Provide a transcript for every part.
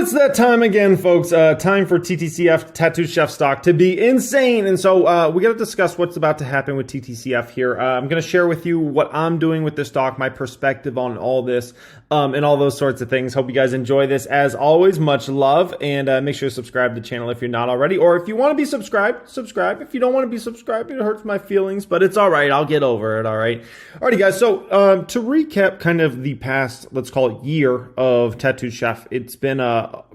It's that time again, folks. Time for TTCF, Tattoo Chef stock, to be insane. And so we got to discuss what's about to happen with TTCF here. I'm going to share with you what I'm doing with this stock, my perspective on all this, and all those sorts of things. Hope you guys enjoy this. As always, much love, and make sure to subscribe to the channel if you're not already. Or if you want to be subscribed, subscribe. If you don't want to be subscribed, it hurts my feelings, but it's all right. I'll get over it, all right? Alrighty, guys. So to recap kind of the past, let's call it year of Tattoo Chef, it's been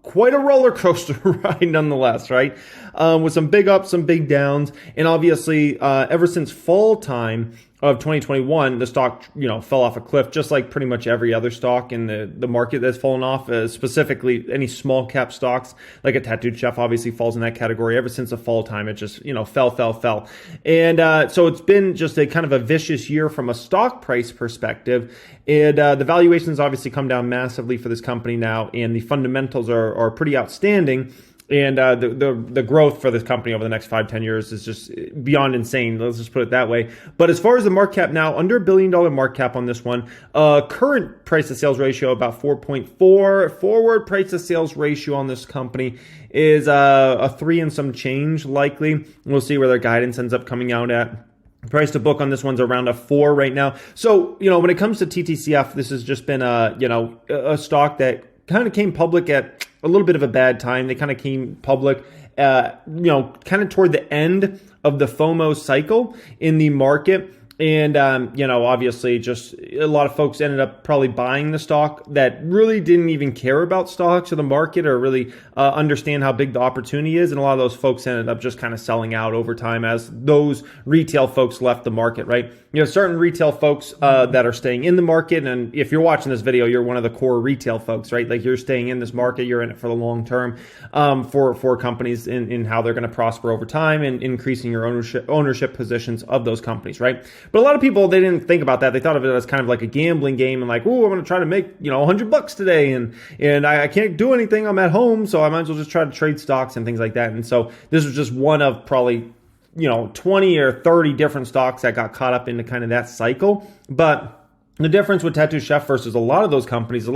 quite a roller coaster ride nonetheless, right? With some big ups, some big downs, and obviously ever since fall time of 2021, the stock, fell off a cliff, just like pretty much every other stock in the market that's fallen off, specifically any small cap stocks, like a Tattoo Chef obviously falls in that category. Ever since the fall time, it just, fell. And so it's been just a kind of a vicious year from a stock price perspective. And the valuations obviously come down massively for this company now, and the fundamentals are pretty outstanding. And the growth for this company over the next 5-10 years is just beyond insane. Let's just put it that way. But as far as the market cap now, under $1 billion market cap on this one. Current price to sales ratio about 4.4. Forward price to sales ratio on this company is a 3 and some change likely. We'll see where their guidance ends up coming out at. Price to book on this one's around a 4 right now. So, when it comes to TTCF, this has just been a stock that kind of came public at a little bit of a bad time. They kind of came public, kind of toward the end of the FOMO cycle in the market. And, obviously just a lot of folks ended up probably buying the stock that really didn't even care about stocks or the market or really understand how big the opportunity is. And a lot of those folks ended up just kind of selling out over time as those retail folks left the market, right? Certain retail folks that are staying in the market. And if you're watching this video, you're one of the core retail folks, right? Like you're staying in this market, you're in it for the long term for companies in how they're going to prosper over time and increasing your ownership positions of those companies, right? But a lot of people, they didn't think about that. They thought of it as kind of like a gambling game and like, oh, I'm going to try to make, $100 today. And I can't do anything. I'm at home. So I might as well just try to trade stocks and things like that. And so this was just one of probably, 20 or 30 different stocks that got caught up into kind of that cycle. But the difference with Tattoo Chef versus a lot of those companies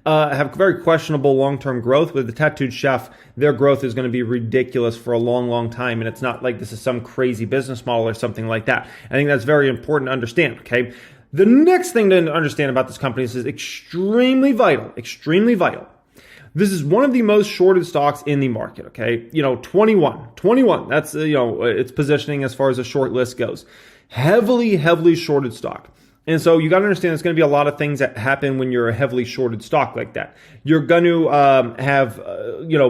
have very questionable long-term growth. With the Tattooed Chef, their growth is going to be ridiculous for a long, long time. And it's not like this is some crazy business model or something like that. I think that's very important to understand, okay? The next thing to understand about this company is extremely vital. This is one of the most shorted stocks in the market, okay? 21, that's, its positioning as far as the short list goes. Heavily shorted stock. And so you got to understand there's going to be a lot of things that happen when you're a heavily shorted stock like that. You're going to have,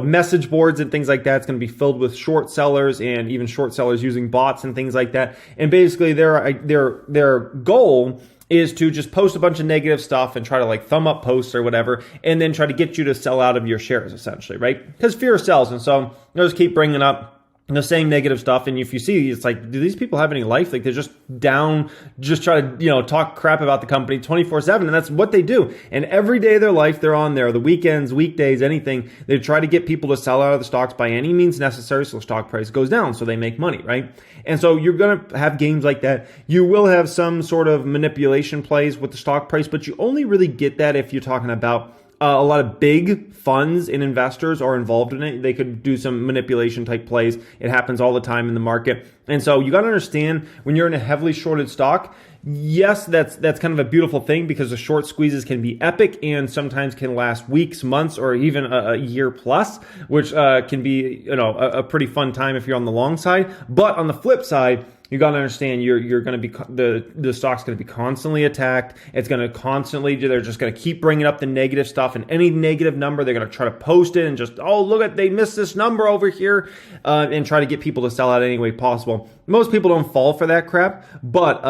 message boards and things like that. It's going to be filled with short sellers and even short sellers using bots and things like that. And basically their goal is to just post a bunch of negative stuff and try to like thumb up posts or whatever, and then try to get you to sell out of your shares essentially, right? Because fear sells. And so they'll just keep bringing up the same negative stuff. And if you see, it's like, do these people have any life? Like they're just down, just try to, talk crap about the company 24/7. And that's what they do. And every day of their life, they're on there, the weekends, weekdays, anything. They try to get people to sell out of the stocks by any means necessary. So the stock price goes down. So they make money, right? And so you're going to have games like that. You will have some sort of manipulation plays with the stock price, but you only really get that if you're talking about a lot of big funds and investors are involved in it. They could do some manipulation type plays. It happens all the time in the market. And so you got to understand when you're in a heavily shorted stock, yes, that's kind of a beautiful thing because the short squeezes can be epic and sometimes can last weeks, months, or even a year plus, which can be, a pretty fun time if you're on the long side. But on the flip side, you got to understand you're going to be, the stock's going to be constantly attacked. It's going to constantly, they're just going to keep bringing up the negative stuff, and any negative number, they're going to try to post it and just, oh, look at, they missed this number over here, and try to get people to sell out any way possible. Most people don't fall for that crap, but,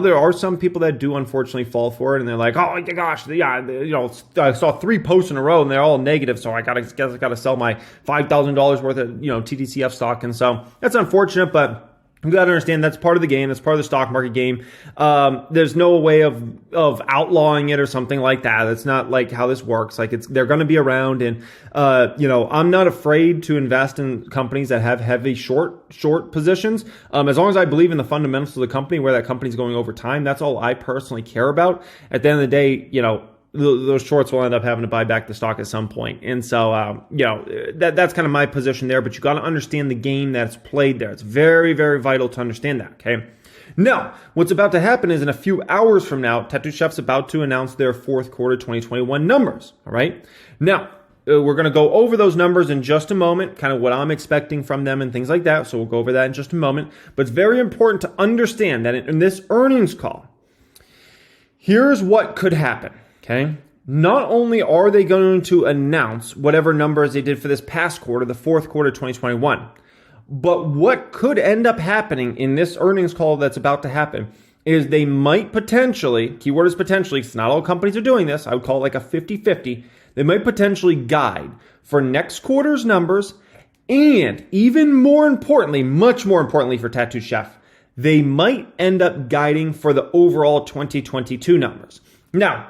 there are some people that do unfortunately fall for it, and they're like, oh my gosh, yeah, I saw 3 posts in a row and they're all negative, so I guess I got to sell my $5,000 worth of, TTCF stock. And so that's unfortunate, but you got to understand that's part of the game. That's part of the stock market game. There's no way of outlawing it or something like that. That's not like how this works. Like they're going to be around, and I'm not afraid to invest in companies that have heavy short positions. As long as I believe in the fundamentals of the company, where that company's going over time, that's all I personally care about. At the end of the day, those shorts will end up having to buy back the stock at some point. And so, that's kind of my position there. But you got to understand the game that's played there. It's very, very vital to understand that. Okay. Now, what's about to happen is in a few hours from now, Ttcf's about to announce their fourth quarter 2021 numbers. All right. Now, we're going to go over those numbers in just a moment, kind of what I'm expecting from them and things like that. So we'll go over that in just a moment. But it's very important to understand that in this earnings call, here's what could happen. Okay. Not only are they going to announce whatever numbers they did for this past quarter, the fourth quarter 2021, but what could end up happening in this earnings call that's about to happen is they might potentially, keyword is potentially, because not all companies are doing this, I would call it like a 50-50, they might potentially guide for next quarter's numbers, and even more importantly, much more importantly for Tattoo Chef, they might end up guiding for the overall 2022 numbers. Now,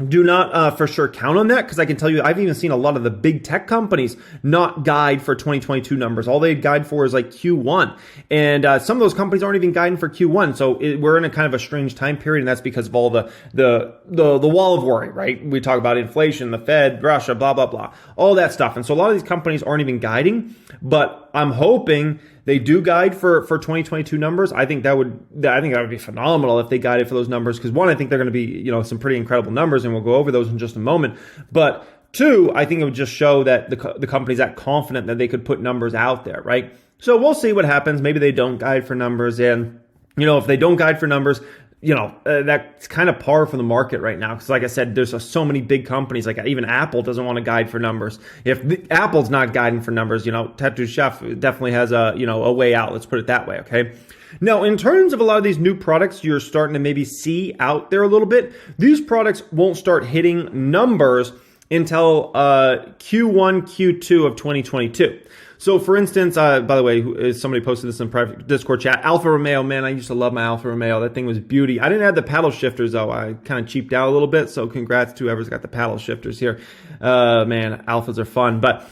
do not for sure count on that, because I can tell you I've even seen a lot of the big tech companies not guide for 2022 numbers. All they guide for is like Q1. And some of those companies aren't even guiding for Q1. So we're in a kind of a strange time period, and that's because of all the wall of worry, right? We talk about inflation, the Fed, Russia, blah, blah, blah, all that stuff. And so a lot of these companies aren't even guiding, but I'm hoping they do guide for 2022 numbers. I think that would be phenomenal if they guided for those numbers, because one, I think they're going to be, some pretty incredible numbers, and we'll go over those in just a moment. But two, I think it would just show that the company's that confident that they could put numbers out there, right? So we'll see what happens. Maybe they don't guide for numbers, and if they don't guide for numbers, that's kind of par for the market right now. Because like I said, there's so many big companies, like even Apple doesn't want to guide for numbers. If Apple's not guiding for numbers, Tattoo Chef definitely has a way out. Let's put it that way. Okay. Now, in terms of a lot of these new products you're starting to maybe see out there a little bit, these products won't start hitting numbers until Q1, Q2 of 2022. So, for instance, by the way, somebody posted this in private Discord chat. Alfa Romeo, man, I used to love my Alfa Romeo. That thing was beauty. I didn't have the paddle shifters, though. I kind of cheaped out a little bit, so congrats to whoever's got the paddle shifters here. Man, Alfas are fun. But,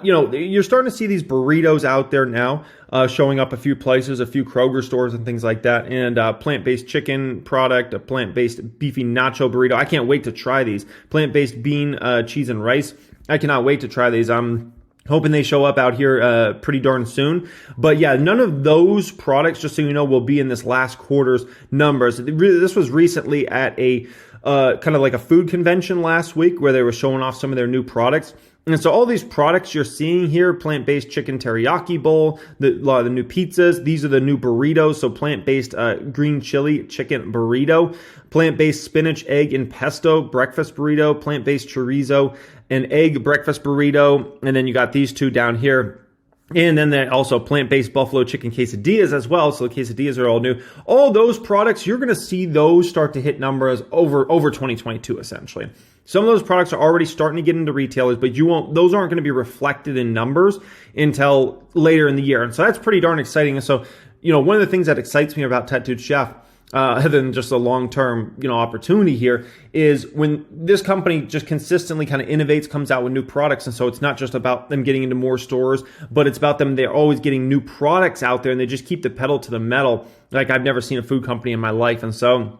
you're starting to see these burritos out there now, showing up a few places, a few Kroger stores and things like that, and plant-based chicken product, a plant-based beefy nacho burrito. I can't wait to try these. Plant-based bean, cheese, and rice. I cannot wait to try these. I'm hoping they show up out here pretty darn soon. But yeah, none of those products, just so you know, will be in this last quarter's numbers. This was recently at a kind of like a food convention last week where they were showing off some of their new products. And so all these products you're seeing here, plant-based chicken teriyaki bowl, a lot of the new pizzas, these are the new burritos. So plant-based green chili chicken burrito, plant-based spinach, egg, and pesto breakfast burrito, plant-based chorizo, and egg breakfast burrito. And then you got these two down here. And then they also plant-based buffalo chicken quesadillas as well. So the quesadillas are all new. All those products, you're going to see those start to hit numbers over 2022, essentially. Some of those products are already starting to get into retailers, but those aren't going to be reflected in numbers until later in the year. And so that's pretty darn exciting. And so, one of the things that excites me about Tattooed Chef, other than just a long-term, opportunity here, is when this company just consistently kind of innovates, comes out with new products. And so it's not just about them getting into more stores, but it's about they're always getting new products out there, and they just keep the pedal to the metal. Like I've never seen a food company in my life. And so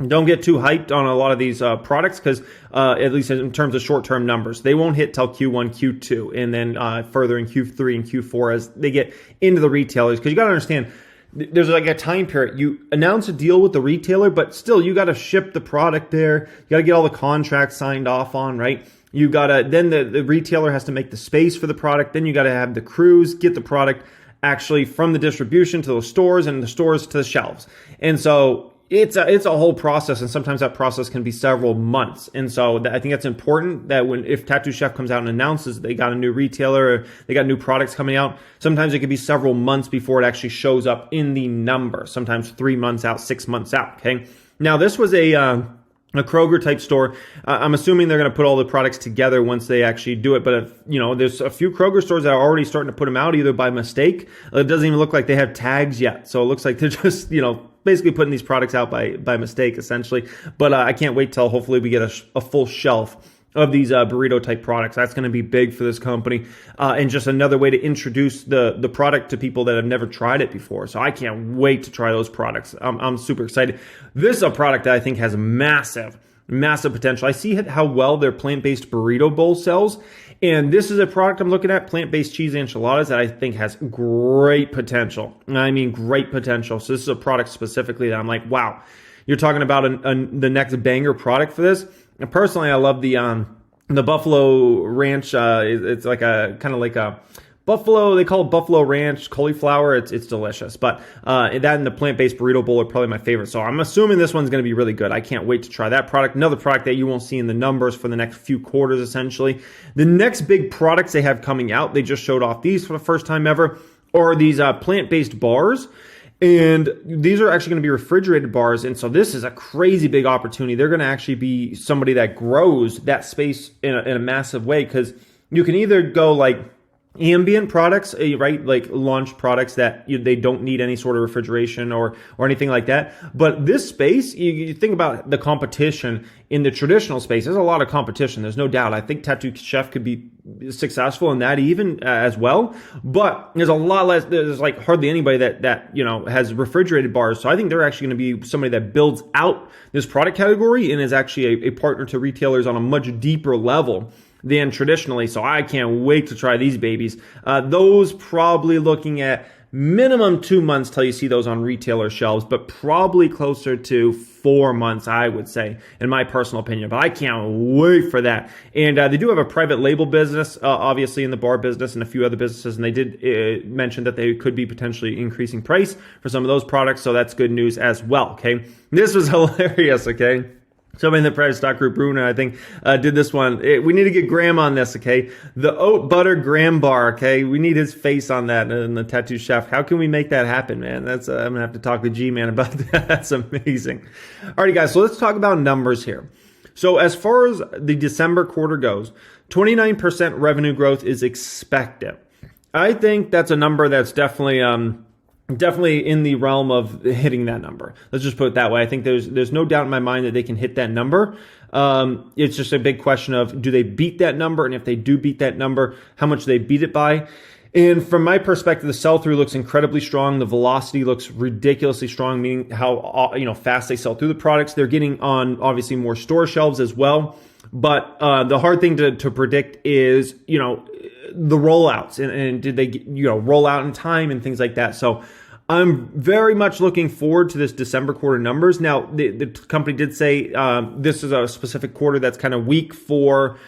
don't get too hyped on a lot of these products, because at least in terms of short-term numbers, they won't hit till Q1, Q2, and then further in Q3 and Q4 as they get into the retailers. Because you got to understand, there's like a time period. You announce a deal with the retailer, but still you got to ship the product there. You got to get all the contracts signed off on, right? You got to, then the retailer has to make the space for the product. Then you got to have the crews get the product actually from the distribution to those stores, and the stores to the shelves. And so it's a whole process, and sometimes that process can be several months. And so I think that's important, that if Tattoo Chef comes out and announces they got a new retailer, or they got new products coming out, sometimes it could be several months before it actually shows up in the number. Sometimes 3 months out, 6 months out. Okay. Now this was a Kroger type store. I'm assuming they're going to put all the products together once they actually do it. But if, there's a few Kroger stores that are already starting to put them out either by mistake. It doesn't even look like they have tags yet. So it looks like they're just, basically putting these products out by mistake, essentially. But I can't wait till hopefully we get a full shelf of these burrito type products. That's going to be big for this company, and just another way to introduce the product to people that have never tried it before. So I can't wait to try those products. I'm super excited. This is a product that I think has massive massive potential. I see how well their plant-based burrito bowl sells. And this is a product I'm looking at, plant-based cheese enchiladas, that I think has great potential. I mean, great potential. So this is a product specifically that I'm like, wow, you're talking about the next banger product for this. And personally, I love the Buffalo Ranch. It's like a kind of like a Buffalo, they call it Buffalo Ranch cauliflower. It's delicious. But that and the plant-based burrito bowl are probably my favorite. So I'm assuming this one's going to be really good. I can't wait to try that product. Another product that you won't see in the numbers for the next few quarters, essentially. The next big products they have coming out, they just showed off these for the first time ever, are these plant-based bars. And these are actually going to be refrigerated bars. And so this is a crazy big opportunity. They're going to actually be somebody that grows that space in a massive way, because you can either go like ambient products, right? Like launch products that they don't need any sort of refrigeration or anything like that. But this space, you think about the competition in the traditional space. There's a lot of competition. There's no doubt. I think Ttcf could be successful in that even as well. But there's a lot less. There's like hardly anybody that has refrigerated bars. So I think they're actually going to be somebody that builds out this product category and is actually a partner to retailers on a much deeper level than traditionally. So I can't wait to try these babies. Those probably looking at minimum 2 months till you see those on retailer shelves, but probably closer to 4 months, I would say, in my personal opinion. But I can't wait for that. And they do have a private label business, obviously, in the bar business and a few other businesses. And they did mention that they could be potentially increasing price for some of those products. So that's good news as well, okay? This was hilarious, okay? Somebody in the private stock group, Bruno, I think, did this one. We need to get Graham on this, okay? The oat butter Graham bar, okay? We need his face on that in the Tattoo Chef. How can we make that happen, man? That's I'm gonna have to talk to G-Man about that. That's amazing. Alrighty, guys. So let's talk about numbers here. So as far as the December quarter goes, 29% revenue growth is expected. I think that's a number that's definitely in the realm of hitting that number. Let's just put it that way. I think there's no doubt in my mind that they can hit that number. It's just a big question of, do they beat that number? And if they do beat that number, how much do they beat it by? And from my perspective, the sell-through looks incredibly strong. The velocity looks ridiculously strong, meaning how fast they sell through the products. They're getting on, obviously, more store shelves as well. But the hard thing to predict is, the rollouts and did they roll out in time and things like that. So I'm very much looking forward to this December quarter numbers. Now, the company did say this is a specific quarter that's kind of weak for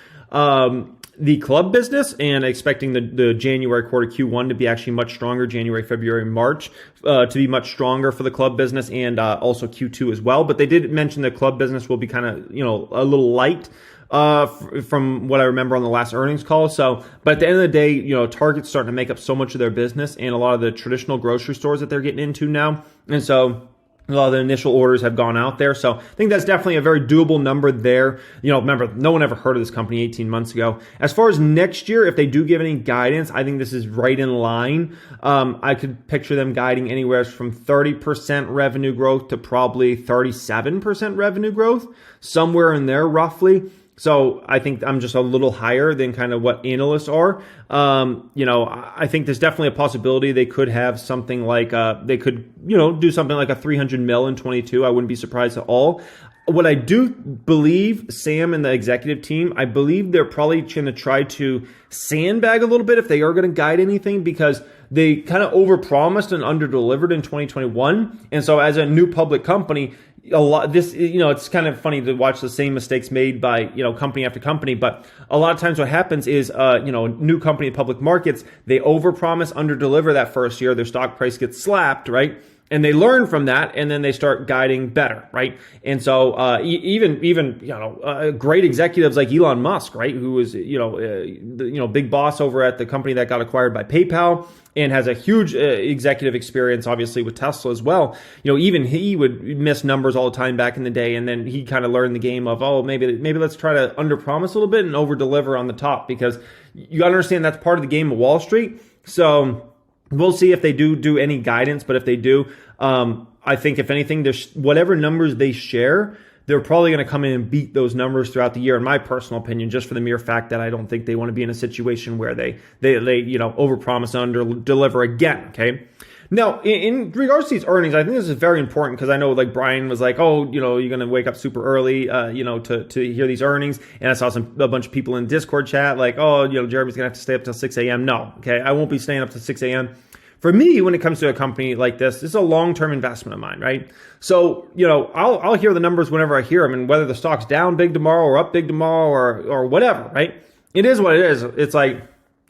the club business, and expecting the January quarter Q1 to be actually much stronger, January, February, March, to be much stronger for the club business, and also Q2 as well. But they did mention the club business will be kind of, a little light from what I remember on the last earnings call. So, but at the end of the day, Target's starting to make up so much of their business, and a lot of the traditional grocery stores that they're getting into now. And so a lot of the initial orders have gone out there. So I think that's definitely a very doable number there. Remember, no one ever heard of this company 18 months ago. As far as next year, if they do give any guidance, I think this is right in line. I could picture them guiding anywhere from 30% revenue growth to probably 37% revenue growth, somewhere in there roughly. So I think I'm just a little higher than kind of what analysts are. I think there's definitely a possibility they could have something like they could, do something like a 300 mil in 22. I wouldn't be surprised at all. What I do believe, Sam and the executive team, I believe they're probably going to try to sandbag a little bit if they are going to guide anything, because they kind of overpromised and underdelivered in 2021. And so as a new public company, it's kind of funny to watch the same mistakes made by, company after company. But a lot of times what happens is, new company in public markets, they overpromise, underdeliver that first year. Their stock price gets slapped, right? And they learn from that, and then they start guiding better, right? And so even great executives like Elon Musk, right, who is big boss over at the company that got acquired by PayPal and has a huge executive experience, obviously, with Tesla as well. Even he would miss numbers all the time back in the day, and then he kind of learned the game of, maybe let's try to underpromise a little bit and overdeliver on the top, because you got to understand that's part of the game of Wall Street. So we'll see if they do any guidance, but if they do, I think if anything, there's whatever numbers they share, they're probably going to come in and beat those numbers throughout the year, in my personal opinion, just for the mere fact that I don't think they want to be in a situation where they overpromise and underdeliver again, okay? Now, in regards to these earnings, I think this is very important because I know like Brian was like, oh, you know, you're going to wake up super early, you know, to hear these earnings. And I saw a bunch of people in Discord chat like, oh, you know, Jeremy's going to have to stay up till 6 a.m. No, okay, I won't be staying up till 6 a.m. For me, when it comes to a company like this is a long-term investment of mine, right? So, you know, I'll hear the numbers whenever I hear them, and whether the stock's down big tomorrow or up big tomorrow or whatever, right? It is what it is. It's like,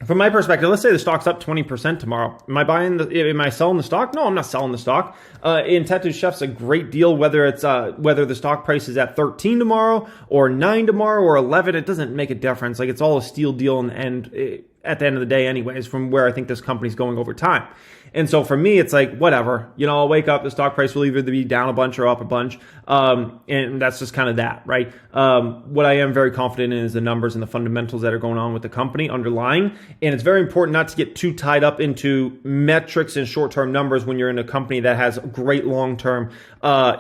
from my perspective, let's say the stock's up 20% tomorrow. Am I selling the stock? No, I'm not selling the stock. In Tattoo Chef's a great deal, whether the stock price is at 13 tomorrow or 9 tomorrow or 11, it doesn't make a difference. Like, it's all a steal deal at the end of the day anyways, from where I think this company's going over time. And so for me, it's like, whatever, you know, I'll wake up, the stock price will either be down a bunch or up a bunch. And that's just kind of that, right? What I am very confident in is the numbers and the fundamentals that are going on with the company underlying. And it's very important not to get too tied up into metrics and short-term numbers when you're in a company that has great long-term,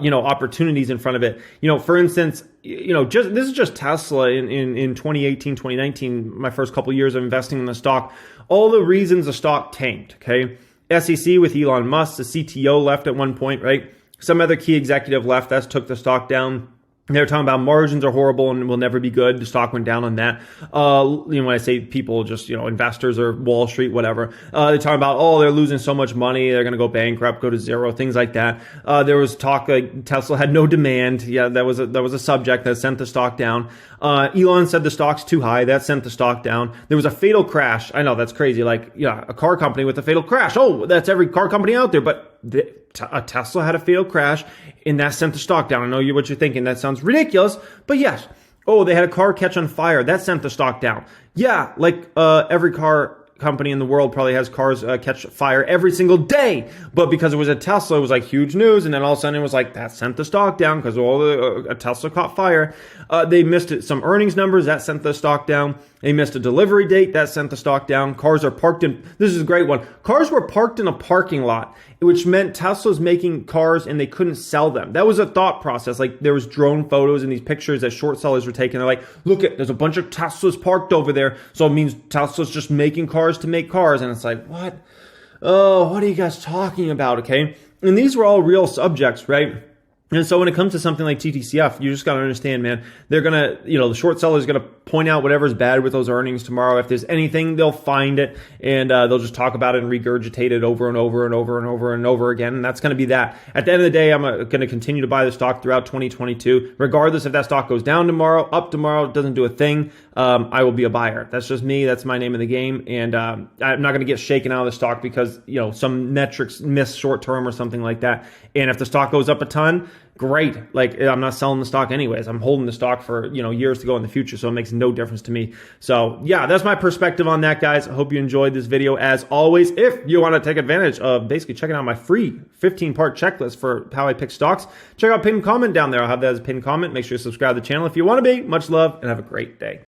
you know, opportunities in front of it. You know, for instance, you know, this is just Tesla in 2018, 2019, my first couple of years of investing in the stock. All the reasons the stock tanked, okay? SEC with Elon Musk, the CTO left at one point, right? Some other key executive left. That took the stock down. They were talking about margins are horrible and will never be good. The stock went down on that. You know, when I say people, just, you know, investors or Wall Street, whatever. They're talking about, oh, they're losing so much money. They're going to go bankrupt, go to zero, things like that. There was talk like Tesla had no demand. Yeah, that was a subject that sent the stock down. Elon said the stock's too high. That sent the stock down. There was a fatal crash. I know that's crazy. Like, yeah, a car company with a fatal crash. Oh, that's every car company out there. But Tesla had a fatal crash, and that sent the stock down. I know what you're thinking. That sounds ridiculous, but yes. Oh, they had a car catch on fire. That sent the stock down. Yeah, like every car company in the world probably has cars catch fire every single day. But because it was a Tesla, it was like huge news. And then all of a sudden it was like, that sent the stock down because all the Tesla caught fire. They missed some earnings numbers. That sent the stock down. They missed a delivery date. That sent the stock down. Cars are parked in, this is a great one. Cars were parked in a parking lot, which meant Tesla's making cars and they couldn't sell them. That was a thought process. Like, there was drone photos and these pictures that short sellers were taking. They're like, look, there's a bunch of Teslas parked over there. So it means Tesla's just making cars to make cars. And it's like, what? Oh, what are you guys talking about? Okay. And these were all real subjects, right? And so when it comes to something like TTCF, you just got to understand, man, they're going to, you know, the short seller is going to point out whatever's bad with those earnings tomorrow. If there's anything, they'll find it and they'll just talk about it and regurgitate it over and over and over and over and over again. And that's going to be that. At the end of the day, I'm going to continue to buy the stock throughout 2022. Regardless if that stock goes down tomorrow, up tomorrow, doesn't do a thing, I will be a buyer. That's just me. That's my name in the game. And I'm not going to get shaken out of the stock because, you know, some metrics miss short term or something like that. And if the stock goes up a ton, great. Like, I'm not selling the stock anyways. I'm holding the stock for, you know, years to go in the future. So it makes no difference to me. So yeah, that's my perspective on that, guys. I hope you enjoyed this video. As always, if you want to take advantage of basically checking out my free 15-part checklist for how I pick stocks, check out pinned comment down there. I'll have that as a pinned comment. Make sure you subscribe to the channel if you want to be. Much love and have a great day.